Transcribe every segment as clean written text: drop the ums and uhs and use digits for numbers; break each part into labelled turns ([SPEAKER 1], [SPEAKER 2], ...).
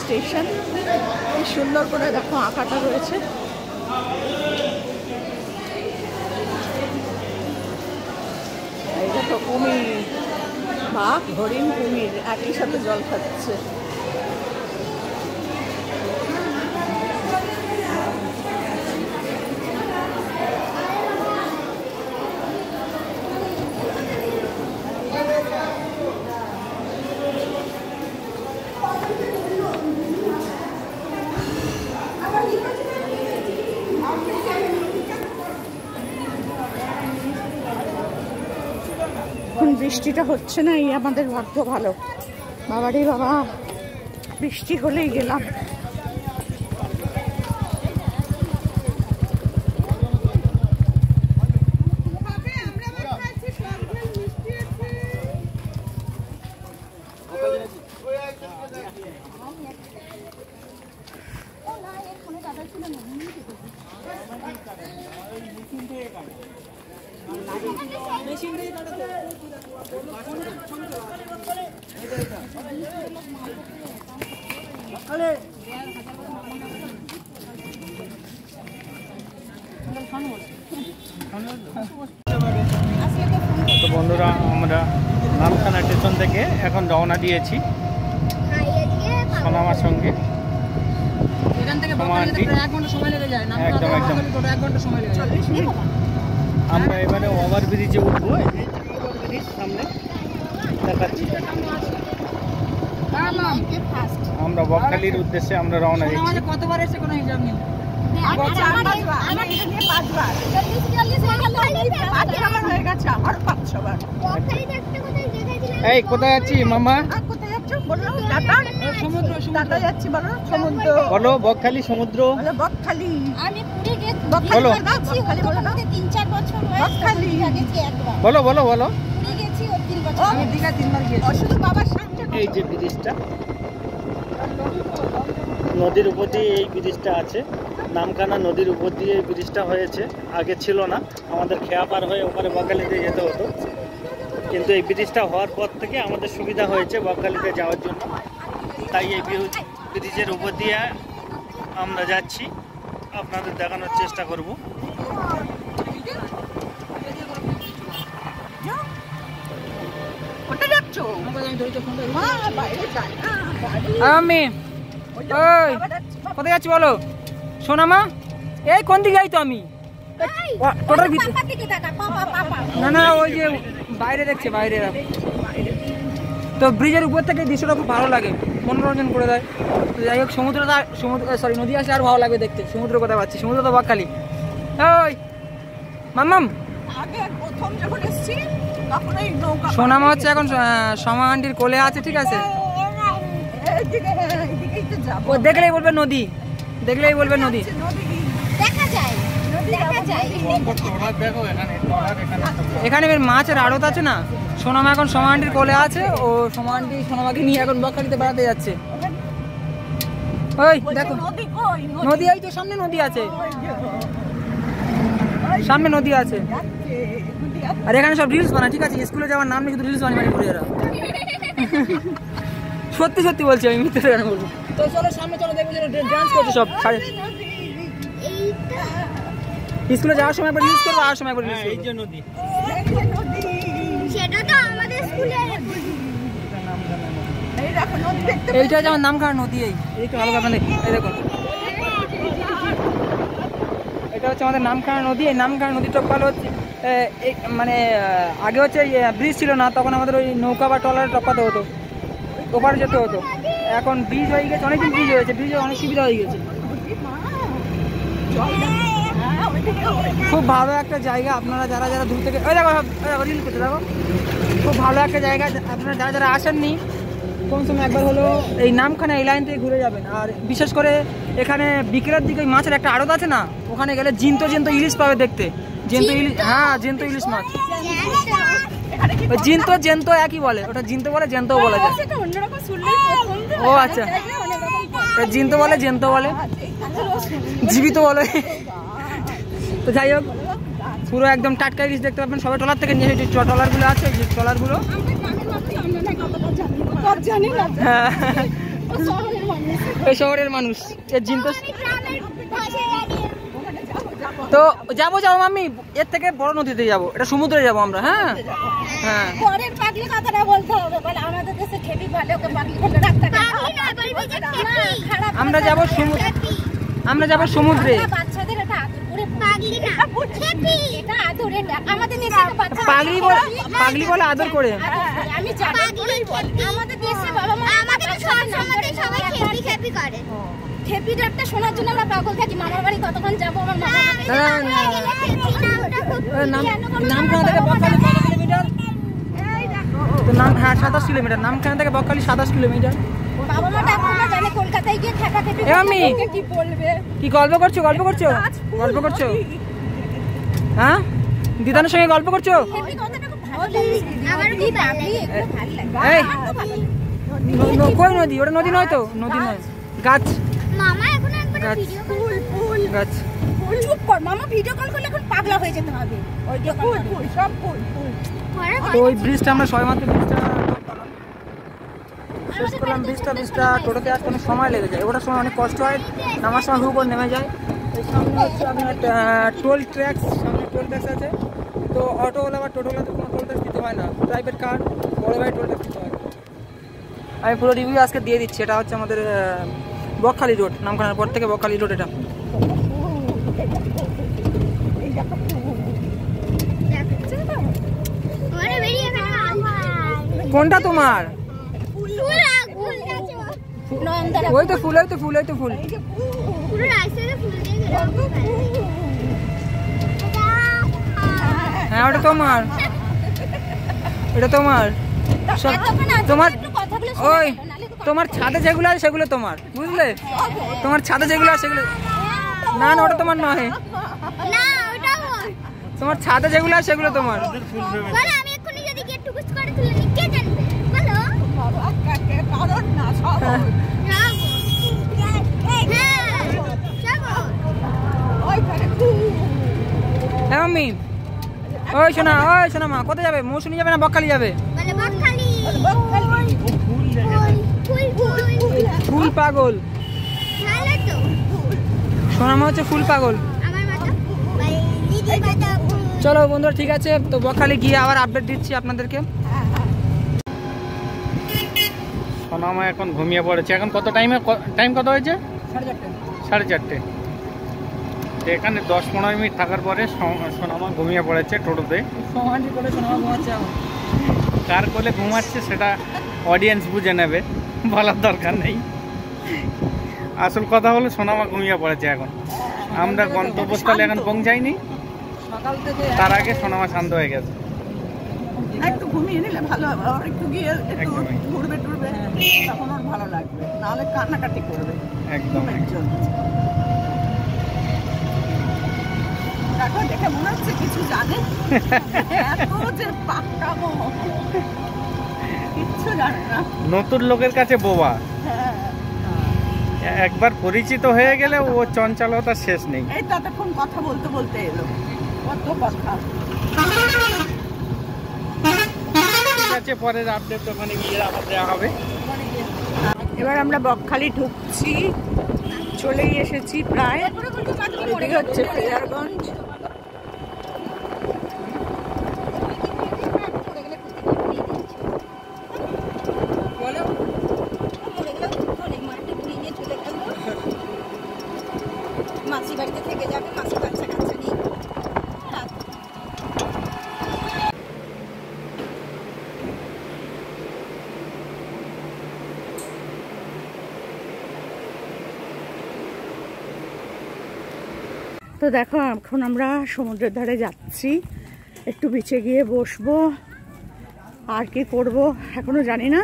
[SPEAKER 1] Station. কি সুন্দর করে দেখো আঁকাটা রয়েছে। এই দেখো কুমির, বাঘ, হরিণ, কুমির একই সাথে জল খাচ্ছে। এখন বৃষ্টিটা হচ্ছে না, এই আমাদের ভাগ্য ভালো। বাবারে বাবা, বৃষ্টি হলেই গেলাম।
[SPEAKER 2] তো বন্ধুরা, আমরা নামখানা স্টেশন থেকে এখন রওনা দিয়েছি সোনামার সঙ্গে। আমরা এবারে ওভারব্রিজে উঠবো, ওভারব্রিজ সামনে দেখাচ্ছি। আমরা বকখালির উদ্দেশ্যে আমরা রওনা দিচ্ছি।
[SPEAKER 1] কতবার এসে কোনো হিসাব নেই।
[SPEAKER 2] এই কোথায় যাচ্ছি মামা? বলো বকখালি সমুদ্র। বলো বলো বলো বলো। এই যে ব্রিজটা, নদীর উপর দিয়ে এই ব্রিজটা আছে। নামখানা নদীর উপর দিয়ে এই ব্রিজটা হয়েছে, আগে ছিল না। আমাদের খেয়া পার হয়ে ওপারে বকখালিতে যেতে হতো, কিন্তু এই ব্রিজটা হওয়ার পর থেকে আমাদের সুবিধা হয়েছে বকখালিতে যাওয়ার জন্য। তাই এই ব্রিজের উপর দিয়ে আমরা যাচ্ছি, আপনাদের দেখানোর চেষ্টা করব।
[SPEAKER 3] আমি কোথায় যাচ্ছি বলো সোনামা? এই কোন দিকে যাই তো আমি? না না, ওই যে বাইরে দেখছে, বাইরে। তো ব্রিজের উপর থেকে দৃশ্যটা খুব ভালো লাগে, মনোরঞ্জন করে দেয়। তো যাই হোক, সরি নদী আসলে আরো ভালো লাগবে দেখতে। সমুদ্র কোথায় পাচ্ছি? সমুদ্র তো বকখালি। ওই মাম্মাম, সোনামা হচ্ছে এখন সমা আন্টির কোলে আছে, ঠিক আছে? ও দেখলেই বলবে নদী, দেখলেই বলবে নদী। এখানে মাছের আড়ত আছে না। সোনামা এখন সমা আন্টির কোলে আছে, ও সমা আন্টি সোনামাকে নিয়ে এখন বকখালিতে বেড়াতে যাচ্ছে। ওই দেখো নদী, এই তো সামনে নদী আছে, সামনে নদী আছে। আর এখানে সব রিলস বানায়, ঠিক আছে? স্কুলে যাওয়ার নাম নেই, শুধু রিলস বানিয়ে করে এরা। সত্যি সত্যি বলছি, আমি মিথ্যে কেন বলবো? তো চলো সামনে চলো, দেখবো ডান্স করছে সব। স্কুলে যাওয়ার সময় রিলস করবো, আর সময় রিলস করবো। এই যে নদী, সেটা তো আমাদের স্কুলে। এইটা যেমন নামখানা নদী, এই তো আলাদা মানে এই দেখো, এটা হচ্ছে আমাদের নামখানা নদী। এই নামখানা নদী টপকাল হচ্ছে মানে আগে হচ্ছে ব্রিজ ছিল না, তখন আমাদের ওই নৌকা বা ট্রলারে টপকাতে হতো, ওপারে যেতে হতো। এখন ব্রিজ হয়ে গেছে, অনেকদিন ব্রিজ হয়েছে, ব্রিজে অনেক সুবিধা হয়ে গেছে। খুব ভালো একটা জায়গা। আপনারা যারা যারা দূর থেকে, ওই দেখো রিল করতে দেখো, খুব ভালো একটা জায়গা। আপনারা যারা যারা আসেননি, কোন সময় একবার হলো এই নামখানা এই লাইন থেকে ঘুরে যাবেন। আর বিশেষ করে এখানে বিকেলের দিকে মাছের একটা আড়ত আছে না, ওখানে গেলে জ্যান্ত জ্যান্ত ইলিশ পাবে দেখতে। জ্যান্ত ইলিশ, হ্যাঁ জ্যান্ত ইলিশ মাছ। জ্যান্ত জ্যান্ত একই বলে, ওটা জ্যান্ত বলে, জ্যান্তও বলা যায়। ও আচ্ছা, জ্যান্ত বলে, জ্যান্ত বলে, জীবিত বলে। তো যাই হোক, পুরো একদম টাটকা ইলিশ দেখতে পাবেন। সবাই ট্রলার থেকে নিয়ে এসেছে, ট্রলারগুলো আছে, যে ট্রলারগুলো। এই শহরের মানুষ এর জিন তো যাবো মাম্মি, এর থেকে বড় নদীতে যাবো, এটা সমুদ্রে যাবো আমরা। হ্যাঁ হ্যাঁ,
[SPEAKER 4] পরের পাগলি কথাটা বলতে হবে, বলে আমাদের দেশে খেপি ভালো, ওকে পাগলি বলে রাখতে
[SPEAKER 3] আমরা যাবো সমুদ্রে, আমরা যাবো সমুদ্রে।
[SPEAKER 4] বাচ্চাদের এটা আদর করে পাগলি না খেপি, এটা আদর, এটা আমাদের দেশে বাচ্চা
[SPEAKER 3] পাগলি বলে আদর করে।
[SPEAKER 4] আমি জানি আমাদের দেশে বাবা মা আমাদের সব সময় সবাই খেপি খেপি করে। খেপি ডাকটা শোনার জন্য আমরা পাগল থাকি। মামার বাড়ি কতক্ষণ যাবো আমার মামার
[SPEAKER 3] নামখানা থেকে বকখালি 7 কিলোমিটার, তো হ্যাঁ 27 কিলোমিটার, নামখানা থেকে বকখালি 27 কিলোমিটার।
[SPEAKER 4] বাবা মা ডাকবো না, জানে কলকাতায় গিয়ে ঠেকা ঠেকি কি বলবে।
[SPEAKER 3] কি গল্প করছো হ্যাঁ, দিদানের সঙ্গে গল্প করছো?
[SPEAKER 4] খেপি কথাটা খুব ভালো লাগে আমার, কি পাগলি একটু ভালো লাগে।
[SPEAKER 3] কই নদী? ওটা নদী নয় তো, নদী নয়, গাছ।
[SPEAKER 4] মামা এখন একবার ভিডিও কল ফুল
[SPEAKER 3] গাছ।
[SPEAKER 4] চুপ কর মামা, ভিডিও কল করলে এখন পাগলা হয়ে যেতে হবে। ওই যে ফুল সব ফুল
[SPEAKER 3] তো ওই ব্রিজটা আমরা সবেমাত্র ব্রিজটা শেষ করলাম। ব্রিজটা টোটোতে আসতে অনেক সময় লেগে যায়, ওটার সময় অনেক কষ্ট হয়, নামার সময় হুপ করে নেমে যায়। এই সামনে হচ্ছে আপনার টোল ট্যাক্স, সামনে টোল ট্যাক্স আছে। তো অটোওয়ালা বা টোটোওয়ালাতে কোনো টোল ট্যাক্স দিতে হয় না, প্রাইভেট কার বড় ভাই টোল ট্যাক্স দিতে হয়। আমি পুরো রিভিউ আজকে দিয়ে দিচ্ছি। এটা হচ্ছে আমাদের বকখালি রোড, নামখানার পর থেকে বকখালি রোড। এটা কোনটা তোমার? ওই তো ফুল, হ্যাঁ ওটা তোমার, এটা তোমার। ওই তোমার ছাদে যেগুলো আছে সেগুলো তোমার, বুঝলে? তোমার ছাদে যেগুলো আছে সেগুলো না, ওটা তোমার নয়। তোমার ছাদে যেগুলো আছে সেগুলো তোমার। মাম্মি, ওই শোনা মা, কোথায় যাবে? মৌসুমী যাবে না বকখালি যাবে? ফুল পাগল সোনা মা, হচ্ছে ফুল পাগল। চলো বন্ধুরা, ঠিক আছে, তো বকখালি গিয়ে আবার আপডেট দিচ্ছি আপনাদেরকে।
[SPEAKER 2] সোনামা এখন ঘুমিয়ে পড়েছে। এখন কত টাইম কত হয়েছে? 4:30। তো এখানে 10-15 মিনিট থাকার পরে সোনামা ঘুমিয়ে পড়েছে টোটোতে। কার কোলে ঘুমাচ্ছে সেটা অডিয়েন্স বুঝে নেবে, বলার দরকার নেই। আসল কথা হলো সোনামা ঘুমিয়ে পড়েছে। এখন আমরা গন্তব্যস্থলে এখন পৌঁছাইনি, তার আগে সোনামা শান্ত হয়ে গেছে।
[SPEAKER 1] একটু ঘুমিয়ে নিলে ভালো হবে, আর একটু গিয়ে একটু ঘুরবে তখন ওর ভালো লাগবে, নাহলে কান্নাকাটি করবে
[SPEAKER 2] একদম।
[SPEAKER 1] দেখো, দেখে মনে হচ্ছে কিছু জানে, এত যে পাক্কামো, কিচ্ছু জানে না।
[SPEAKER 2] নতুন লোকের কাছে বোবা, একবার পরিচিত হয়ে গেলে ও চঞ্চলতা শেষ নেই।
[SPEAKER 1] এই ততক্ষণ কথা বলতে এলো, কত কথা।
[SPEAKER 2] ঠিক আছে, পরের আপডেট ওখানে গিয়ে আবার দেওয়া হবে।
[SPEAKER 1] এবার আমরা বকখালি ঢুকছি, চলেই এসেছি প্রায়। এদিকে হচ্ছে ফেজারগঞ্জ।
[SPEAKER 4] মাসি বাড়িতে থেকে যাবে, মাসি বাচ্চা কাচ্চা নিয়ে।
[SPEAKER 1] তো দেখো, এখন আমরা সমুদ্রের ধারে যাচ্ছি, একটু বিচে গিয়ে বসবো, আর কি করব এখনো জানি না।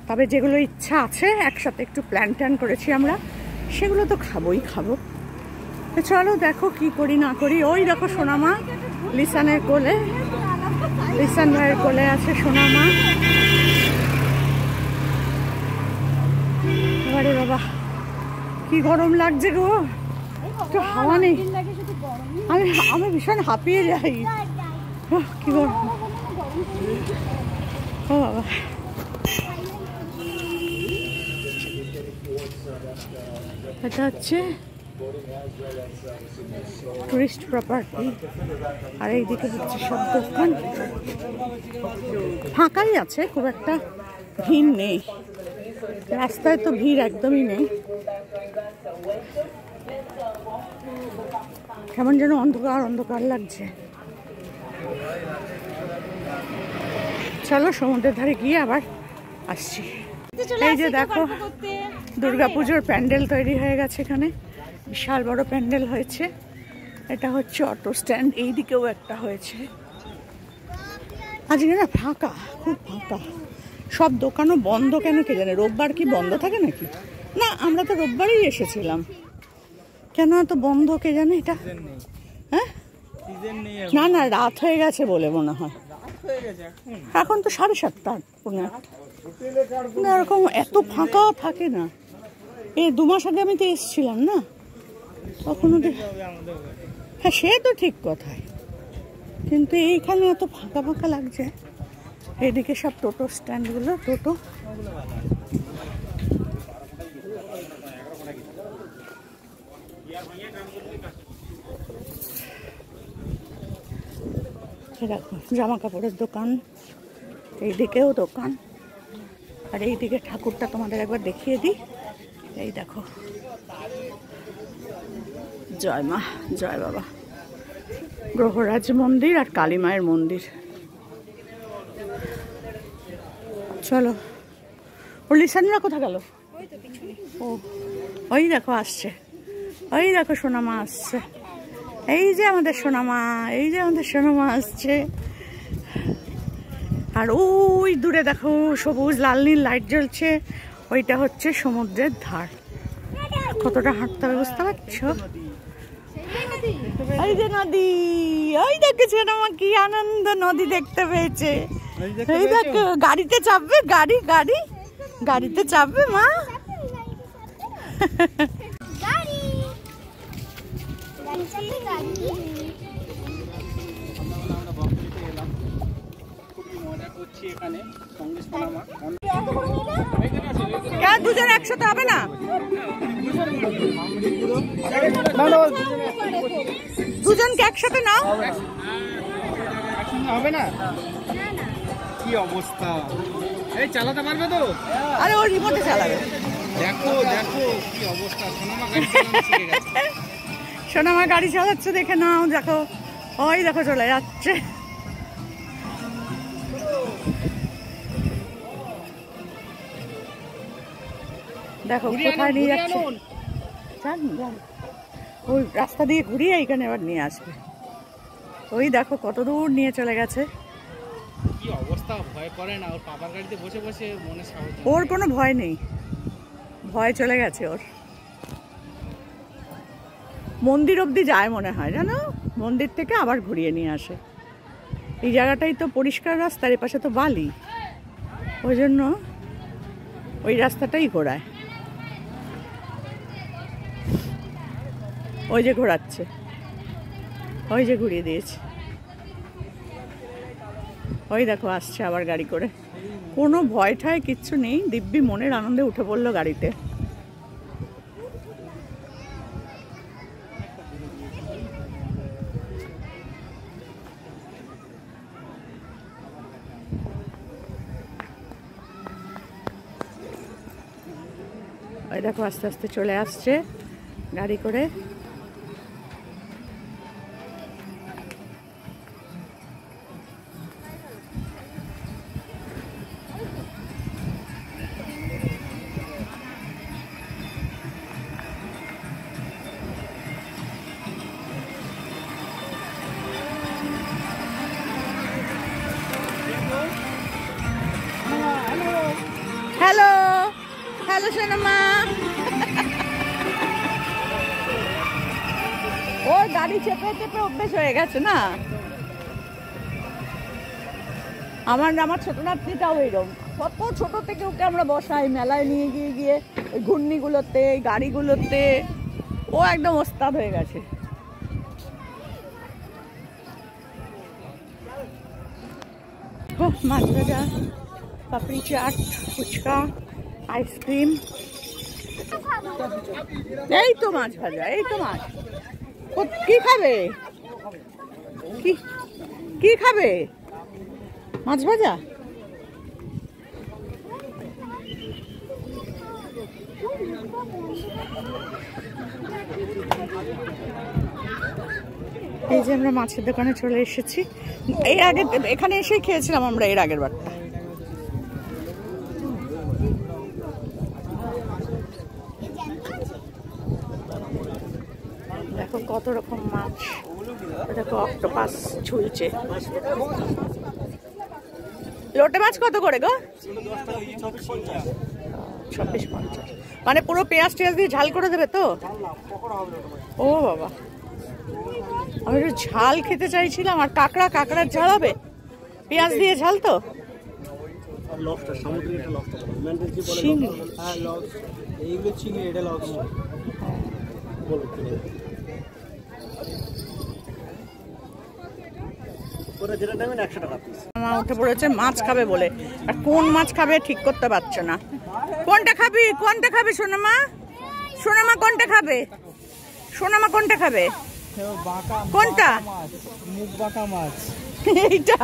[SPEAKER 1] তবে যেগুলো ইচ্ছা আছে, একসাথে একটু প্ল্যান করেছি আমরা, সেগুলো তো খাবো। তো চলো দেখো কি করি না করি। ওই দেখো সোনামা লিসানের কোলে, লিসান ভাইয়ের কোলে আছে সোনামা। আরে বাবা, কি গরম লাগছে গো, একটু হাওয়া নেই, আমি ভীষণ হাঁপিয়ে যাই। কি গরম, ও বাবা। এটা হচ্ছে টুরিস্ট প্রপার্টি, আর এইদিকে হচ্ছে সব দোকান। ফাঁকাই আছে, খুব একটা ভিড় নেই, রাস্তায় তো ভিড় একদমই নেই। কেমন যেন অন্ধকার অন্ধকার লাগছে। চলো সমুদ্রের ধারে গিয়ে আবার আসছি। এই যে দেখো দুর্গাপুজোর প্যান্ডেল তৈরি হয়ে গেছে, এখানে বিশাল বড় প্যান্ডেল হয়েছে। এটা হচ্ছে অটো স্ট্যান্ড, এই দিকেও একটা হয়েছে। আজকে না ফাঁকা, খুব ফাঁকা, সব দোকানও বন্ধ। কেন কে জানে, রোববার কি বন্ধ থাকে নাকি? না, আমরা তো রোববারই এসেছিলাম, কেন এত বন্ধ কে জানে। এটা হ্যাঁ, না না, রাত হয়ে গেছে বলে মনে হয়। এখন তো 7:30, 8:30। এরকম এত ফাঁকা থাকে না। এই 2 মাস আগে আমি তো এসেছিলাম না, তখন হ্যাঁ সে তো ঠিক কথাই, কিন্তু এইখানে এত ফাঁকা ফাঁকা লাগছে। এইদিকে সব টোটো স্ট্যান্ডগুলো, টোটো। দেখো জামা কাপড়ের দোকান, এইদিকেও দোকান, আর এইদিকে ঠাকুরটা তোমাদের একবার দেখিয়ে দিই। এই দেখো, জয় মা জয় বাবা, গ্রহরাজ মন্দির আর কালী মায়ের মন্দির। চলো, ওর লিসানরা কোথা গেল? ও ওই দেখো আসছে, ওই দেখো সোনামা আসছে। এই যে আমাদের সোনামা, এই যে আমাদের সোনামা আসছে। আর ওই দূরে দেখো সবুজ লাল নীল লাইট জ্বলছে, ওইটা হচ্ছে সমুদ্রের ধার। কতটা হাঁটতে হবে বুঝতে পারছো? এই যে নদী, ওই দেখেছে সোনামা কি আনন্দ, নদী দেখতে পেয়েছে। এই দেখো গাড়িতে চাপবে, গাড়ি গাড়ি গাড়িতে চাপবে মা। দুজন একসাথে হবে না, দুজনকে একসাথে নাও,
[SPEAKER 3] হবে না। কি অবস্থা, এই চালাতে পারবে তো?
[SPEAKER 1] আরে ও রিমোটে চালাবে।
[SPEAKER 3] দেখো দেখো কি অবস্থা, সোনামা গাড়ি চালানো শিখে গেছে।
[SPEAKER 1] সোনামা গাড়ি চালাচ্ছে, দেখে নাও। দেখো ওই দেখো চলে যাচ্ছে। দেখো কোথায় নিয়ে যাচ্ছে, ওই রাস্তা দিয়ে ঘুরিয়ে এইখানে এবার নিয়ে আসবে। ওই দেখো কত দূর নিয়ে চলে গেছে।
[SPEAKER 3] কি অবস্থা, ভয় করে না? ওর পাপার গাড়িতে বসে বসে মনে সাহস,
[SPEAKER 1] ওর কোনো ভয় নেই, ভয় চলে গেছে ওর। মন্দির অবধি যায় মনে হয়, জানো, মন্দির থেকে আবার ঘুরিয়ে নিয়ে আসে। এই জায়গাটাই তো পরিষ্কার রাস্তার, এ পাশে তো বালি, ওই জন্য ওই রাস্তাটাই ঘোরায়। ওই যে ঘোরাচ্ছে, ওই যে ঘুরিয়ে দিয়েছে। ওই দেখো আসছে আবার গাড়ি করে, কোনো ভয় ঠায় কিচ্ছু নেই, দিব্যি মনের আনন্দে উঠে পড়লো গাড়িতে। ওই দেখো আস্তে আস্তে চলে আসছে গাড়ি করে। হ্যালো হ্যালো সোনামা, ওর গাড়ি চেপে চেপে অভ্যেস হয়ে গেছে না। আমার ছোট নাতনিটাও এরকম, কত ছোট থেকে ওকে আমরা বসাই মেলায় নিয়ে গিয়ে গিয়ে ওই ঘূর্ণিগুলোতে, গাড়িগুলোতে, ও একদম ওস্তাদ হয়ে গেছে। মাছ ভাজা, পাপড়ি চাট, ফুচকা, আইসক্রিম, এই তো মাছ ভাজা, এই তো মাছ। কি খাবে? কি খাবে? মাছ ভাজা? এই যে আমরা মাছের দোকানে চলে এসেছি। এর আগে এখানে এসেই খেয়েছিলাম আমরা এর আগের বার। দেখো কত রকম মাছ, দেখো অক্টোপাস ঝুলছে। লোটে মাছ কত করে গো? 26.50। মানে পুরো পেঁয়াজ টেয়াজ দিয়ে ঝাল করে দেবে তো? ও বাবা, আমি একটু ঝাল খেতে চাইছিলাম। আর কাঁকড়ার ঝাল হবে? পেঁয়াজ দিয়ে ঝাল তো? উঠে পড়েছে মাছ খাবে বলে, আর কোন মাছ খাবে ঠিক করতে পারছে না। কোনটা খাবি? কোনটা খাবে সোনামা? সোনামা কোনটা খাবে? সোনামা কোনটা খাবে? কোনটা?
[SPEAKER 3] মুখ বাঁকা মাছ।
[SPEAKER 1] এইটা?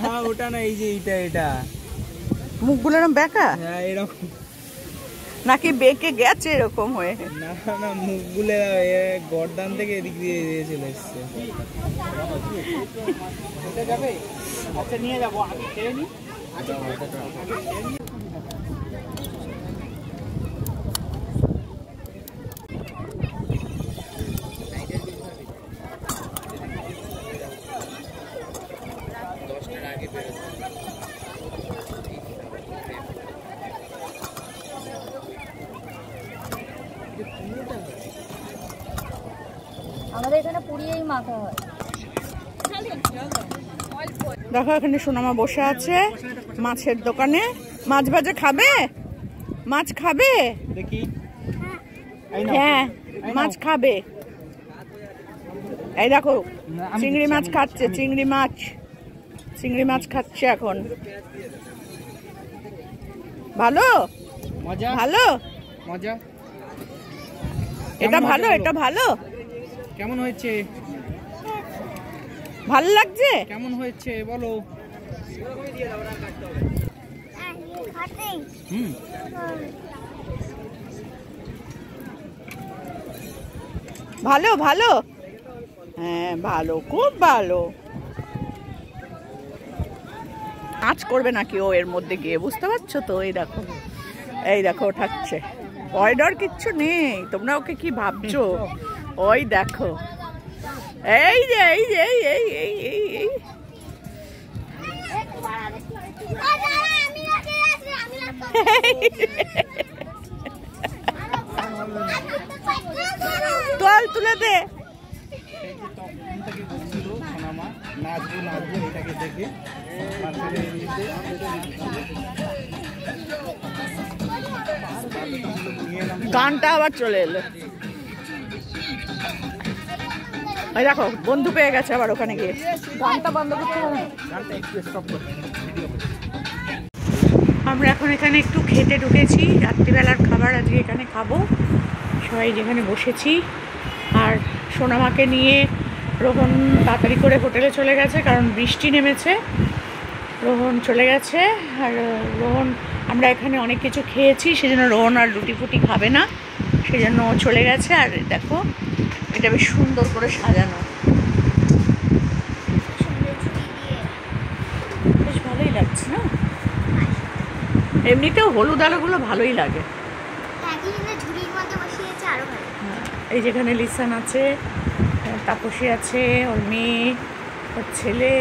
[SPEAKER 3] না ওটা না, এই যে এটা
[SPEAKER 1] মুখগুলো এরকম বেঁকা?
[SPEAKER 3] হ্যাঁ এরকম।
[SPEAKER 1] নাকি বেঁকে গেছে এরকম হয়ে?
[SPEAKER 3] না না, মুখগুলো গর্দান থেকে এদিক দিয়ে চলে এসছে।
[SPEAKER 2] আচ্ছা নিয়ে যাবো, আমি খেয়ে নি।
[SPEAKER 4] আমাদের এখানে পুড়িয়েই মাখা হয়।
[SPEAKER 1] দেখো এখানে সোনামা বসে আছে মাছের দোকানে। মাছ ভাজা খাবে? মাছ খাবে?
[SPEAKER 2] দেখি।
[SPEAKER 1] হ্যাঁ মাছ খাবে। এই দেখো চিংড়ি মাছ খাচ্ছে, চিংড়ি মাছ খাচ্ছে এখন। ভালো
[SPEAKER 3] মজা
[SPEAKER 1] ভালো
[SPEAKER 3] মজা।
[SPEAKER 1] এটা ভালো, এটা ভালো।
[SPEAKER 3] কেমন হয়েছে?
[SPEAKER 1] ভালো লাগছে?
[SPEAKER 3] কেমন হয়েছে বলো?
[SPEAKER 1] ভালো ভালো, হ্যাঁ ভালো, খুব ভালো। নাচ করবে নাকি ও এর মধ্যে গিয়ে, বুঝতে পারছো তো? এই দেখো ওঠাচ্ছে। ভয় কিচ্ছু নেই, তোমরা ওকে কি ভাবছো? ওই দেখো, এই যে এই যে এই তোল তুলে দে। গানটা আবার চলে এলো। ওই দেখো বন্ধু পেয়ে গেছে আবার ওখানে গিয়ে। গানটা বন্ধ করতে হবে, গানটা একটু স্টপ করতে হবে। আমরা এখন এখানে একটু খেতে ঢুকেছি, রাত্রিবেলার খাবার আজকে এখানে খাবো। সবাই যেখানে বসেছি। আর সোনামাকে নিয়ে রোহন তাড়াতাড়ি করে হোটেলে চলে গেছে, কারণ বৃষ্টি নেমেছে। রোহন চলে গেছে। আর রোহন, আমরা এখানে অনেক কিছু খেয়েছি, সেজন্য রোহন আর রুটি ফুটি খাবে না, সেজন্য ও চলে গেছে। আর দেখো এটা বেশ সুন্দর করে সাজানো, বেশ ভালোই লাগছে না? এমনিতেও হলুদ আলোগুলো ভালোই লাগে। এই যেখানে লিসান আছে, তাপসী আছে, ওর মেয়ে, ওর ছেলে,